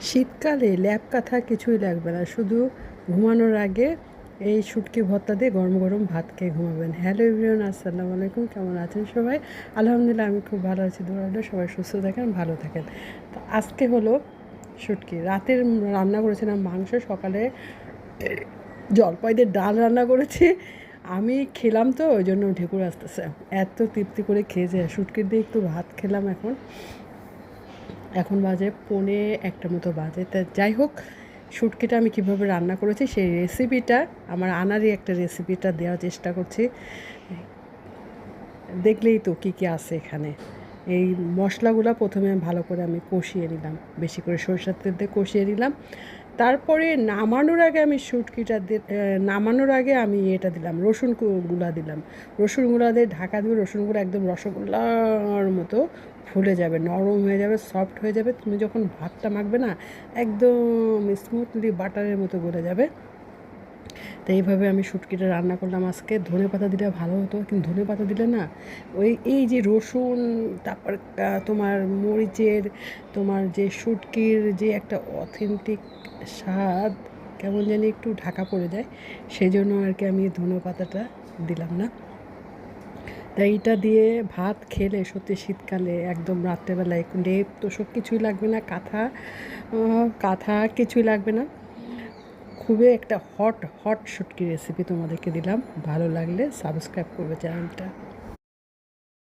শীতকালে ল্যাপ কাঁথা কিছুই লাগবে না, শুধু ঘুমানোর আগে এই শুটকি ভর্তা দিয়ে গরম গরম ভাত খেয়ে ঘুমাবেন। হ্যালো এভরিওয়ান, আসসালামু আলাইকুম। কেমন আছেন সবাই? আলহামদুলিল্লাহ, আমি খুব ভালো আছি। দৌড়ালে সবাই সুস্থ থাকেন, ভালো থাকেন। তো আজকে হলো শুটকি, রাতের রান্না করেছিলাম মাংস, সকালে জলপাই দিয়ে ডাল রান্না করেছি। আমি খেলাম তো, ওই জন্য ঢেকুর আসতেছে, এত তৃপ্তি করে খেয়েছে। শুটকি দিয়ে একটু ভাত খেলাম। এখন বাজে 1:45 মতো বাজে। তা যাই হোক, শুটকিটা আমি কীভাবে রান্না করেছি সেই রেসিপিটা, আমার আনারই একটা রেসিপিটা দেওয়ার চেষ্টা করছি। দেখলেই তো কী কী আছে এখানে। এই মশলাগুলো প্রথমে ভালো করে আমি কষিয়ে নিলাম, বেশি করে সরষের তেল দিয়ে কষিয়ে নিলাম। তারপরে নামানোর আগে আমি নামানোর আগে আমি এটা দিলাম, রসুন গুঁড়া দিলাম। রসুন গুঁড়া দিয়ে ঢাকা দিয়ে, রসুন গুঁড়া একদম রসগোল্লার মতো ফুলে যাবে, নরম হয়ে যাবে, সফট হয়ে যাবে। তুমি যখন ভাতটা মাখবে না, একদম স্মুথলি বাটারের মতো গলে যাবে। তো এইভাবে আমি শুটকিটা রান্না করলাম আজকে। ধনে পাতা দিলে ভালো হতো, কিন্তু ধনে পাতা দিলে না, এই যে রসুন, তারপর তোমার মরিচের, তোমার যে শুটকির যে একটা অথেন্টিক স্বাদ, কেমন জানি একটু ঢাকা পড়ে যায়। সেই জন্য আর কি আমি ধনে পাতাটা দিলাম না। তাই এইটা দিয়ে ভাত খেলে সত্যি শীতকালে একদম রাত্রেবেলায় লেপ তোষক কিছুই লাগবে না, কাঁথা কাঁথা কিছুই লাগবে না। খুবই একটা হট হট শুটকি রেসিপি তোমাদেরকে দিলাম। ভালো লাগলে সাবস্ক্রাইব করবে চ্যানেলটা।